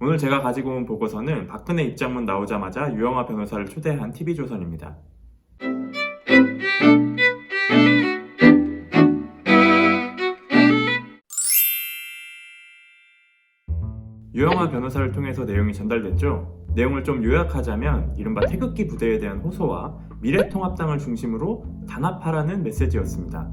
오늘 제가 가지고 온 보고서는 박근혜 입장문 나오자마자 유영하 변호사를 초대한 TV조선입니다. 유영하 변호사를 통해서 내용이 전달됐죠. 내용을 좀 요약하자면 이른바 태극기 부대에 대한 호소와 미래통합당을 중심으로 단합하라는 메시지였습니다.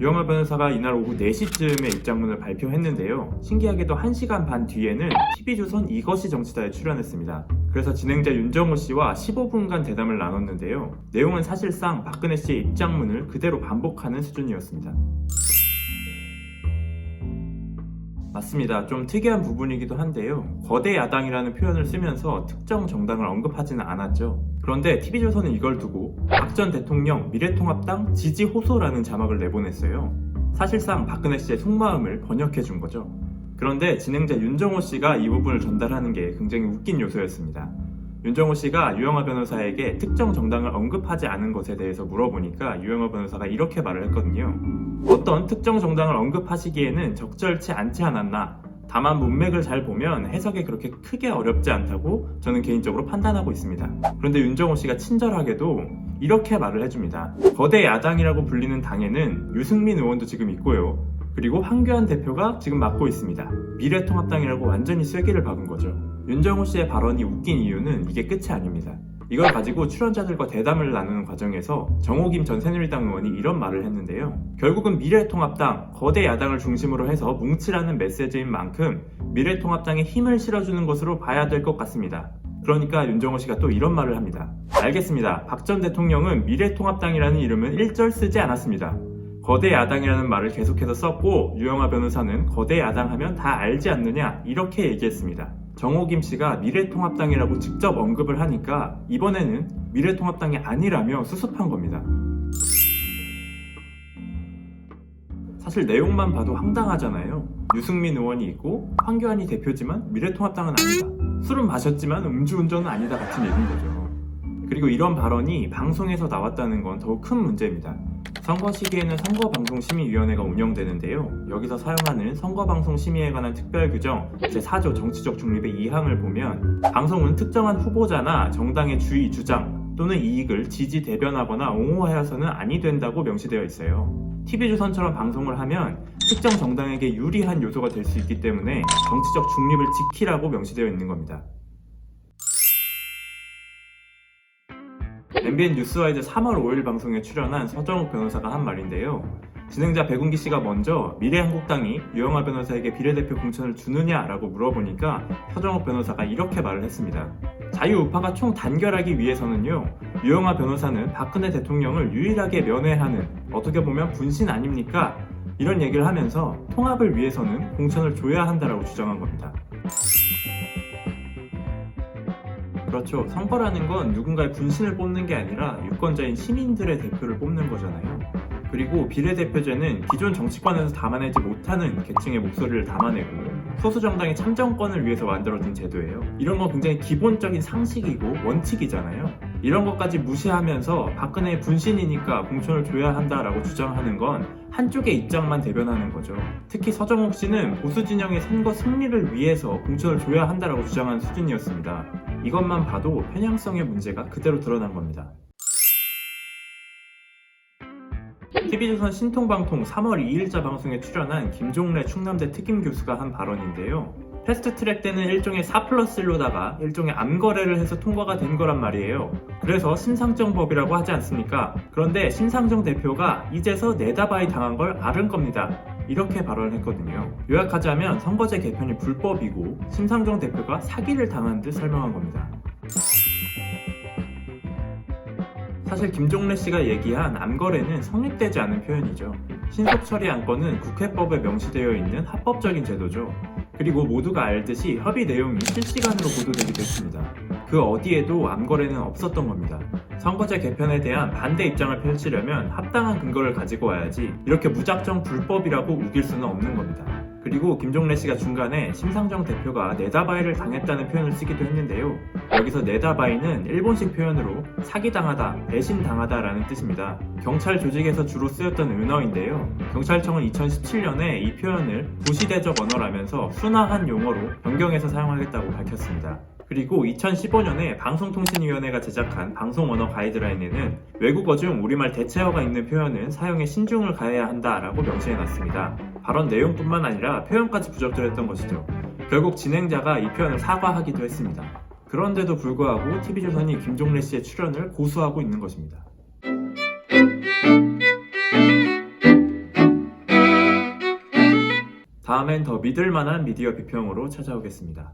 유영하 변호사가 이날 오후 4시쯤에 입장문을 발표했는데요. 신기하게도 1시간 반 뒤에는 TV조선 이것이 정치다에 출연했습니다. 그래서 진행자 윤정호 씨와 15분간 대담을 나눴는데요. 내용은 사실상 박근혜 씨의 입장문을 그대로 반복하는 수준이었습니다. 맞습니다. 좀 특이한 부분이기도 한데요. 거대 야당이라는 표현을 쓰면서 특정 정당을 언급하지는 않았죠. 그런데 TV조선은 이걸 두고 박 전 대통령 미래통합당 지지 호소라는 자막을 내보냈어요. 사실상 박근혜 씨의 속마음을 번역해 준 거죠. 그런데 진행자 윤정호 씨가 이 부분을 전달하는 게 굉장히 웃긴 요소였습니다. 윤정호 씨가 유영하 변호사에게 특정 정당을 언급하지 않은 것에 대해서 물어보니까 유영하 변호사가 이렇게 말을 했거든요. 어떤 특정 정당을 언급하시기에는 적절치 않지 않았나? 다만 문맥을 잘 보면 해석이 그렇게 크게 어렵지 않다고 저는 개인적으로 판단하고 있습니다. 그런데 윤정호 씨가 친절하게도 이렇게 말을 해줍니다. 거대 야당이라고 불리는 당에는 유승민 의원도 지금 있고요. 그리고 황교안 대표가 지금 맡고 있습니다. 미래통합당이라고 완전히 쐐기를 박은 거죠. 윤정호 씨의 발언이 웃긴 이유는 이게 끝이 아닙니다. 이걸 가지고 출연자들과 대담을 나누는 과정에서 정호김 전 새누리당 의원이 이런 말을 했는데요. 결국은 미래통합당, 거대 야당을 중심으로 해서 뭉치라는 메시지인 만큼 미래통합당에 힘을 실어주는 것으로 봐야 될 것 같습니다. 그러니까 윤정호 씨가 또 이런 말을 합니다. 알겠습니다. 박 전 대통령은 미래통합당이라는 이름은 일절 쓰지 않았습니다. 거대 야당이라는 말을 계속해서 썼고 유영하 변호사는 거대 야당 하면 다 알지 않느냐 이렇게 얘기했습니다. 정호김 씨가 미래통합당이라고 직접 언급을 하니까 이번에는 미래통합당이 아니라며 수습한 겁니다. 사실 내용만 봐도 황당하잖아요. 유승민 의원이 있고 황교안이 대표지만 미래통합당은 아니다. 술은 마셨지만 음주운전은 아니다 같은 얘기인 거죠. 그리고 이런 발언이 방송에서 나왔다는 건 더욱 큰 문제입니다. 선거 시기에는 선거방송심의위원회가 운영되는데요. 여기서 사용하는 선거방송심의에 관한 특별규정 제4조 정치적 중립의 2항을 보면 방송은 특정한 후보자나 정당의 주의 주장 또는 이익을 지지 대변하거나 옹호하여서는 아니 된다고 명시되어 있어요. TV조선처럼 방송을 하면 특정 정당에게 유리한 요소가 될 수 있기 때문에 정치적 중립을 지키라고 명시되어 있는 겁니다. MBN 뉴스와이드 3월 5일 방송에 출연한 서정욱 변호사가 한 말인데요. 진행자 백운기 씨가 먼저 미래한국당이 유영하 변호사에게 비례대표 공천을 주느냐라고 물어보니까 서정욱 변호사가 이렇게 말을 했습니다. 자유우파가 총 단결하기 위해서는요. 유영하 변호사는 박근혜 대통령을 유일하게 면회하는 어떻게 보면 분신 아닙니까? 이런 얘기를 하면서 통합을 위해서는 공천을 줘야 한다라고 주장한 겁니다. 그렇죠. 선거라는 건 누군가의 분신을 뽑는 게 아니라 유권자인 시민들의 대표를 뽑는 거잖아요. 그리고 비례대표제는 기존 정치권에서 담아내지 못하는 계층의 목소리를 담아내고 소수 정당의 참정권을 위해서 만들어진 제도예요. 이런 건 굉장히 기본적인 상식이고 원칙이잖아요. 이런 것까지 무시하면서 박근혜의 분신이니까 공천을 줘야 한다라고 주장하는 건 한쪽의 입장만 대변하는 거죠. 특히 서정욱 씨는 보수 진영의 선거 승리를 위해서 공천을 줘야 한다라고 주장하는 수준이었습니다. 이것만 봐도 편향성의 문제가 그대로 드러난 겁니다. TV조선 신통방통 3월 2일자 방송에 출연한 김종래 충남대 특임 교수가 한 발언인데요. 패스트트랙 때는 일종의 4+1로다가 일종의 암거래를 해서 통과가 된 거란 말이에요. 그래서 심상정법이라고 하지 않습니까? 그런데 심상정 대표가 이제서 내다바이 당한 걸 앓은 겁니다. 이렇게 발언을 했거든요. 요약하자면 선거제 개편이 불법이고 심상정 대표가 사기를 당한 듯 설명한 겁니다. 사실 김종래 씨가 얘기한 암거래는 성립되지 않은 표현이죠. 신속 처리 안건은 국회법에 명시되어 있는 합법적인 제도죠. 그리고 모두가 알듯이 협의 내용이 실시간으로 보도되기도 했습니다. 그 어디에도 암거래는 없었던 겁니다. 선거제 개편에 대한 반대 입장을 펼치려면 합당한 근거를 가지고 와야지 이렇게 무작정 불법이라고 우길 수는 없는 겁니다. 그리고 김종래 씨가 중간에 심상정 대표가 네다바이를 당했다는 표현을 쓰기도 했는데요. 여기서 네다바이는 일본식 표현으로 사기당하다, 배신당하다라는 뜻입니다. 경찰 조직에서 주로 쓰였던 은어인데요. 경찰청은 2017년에 이 표현을 도시대적 언어라면서 순화한 용어로 변경해서 사용하겠다고 밝혔습니다. 그리고 2015년에 방송통신위원회가 제작한 방송언어 가이드라인에는 외국어 중 우리말 대체어가 있는 표현은 사용에 신중을 가해야 한다라고 명시해놨습니다. 발언 내용뿐만 아니라 표현까지 부적절했던 것이죠. 결국 진행자가 이 표현을 사과하기도 했습니다. 그런데도 불구하고 TV조선이 김종래 씨의 출연을 고수하고 있는 것입니다. 다음엔 더 믿을만한 미디어 비평으로 찾아오겠습니다.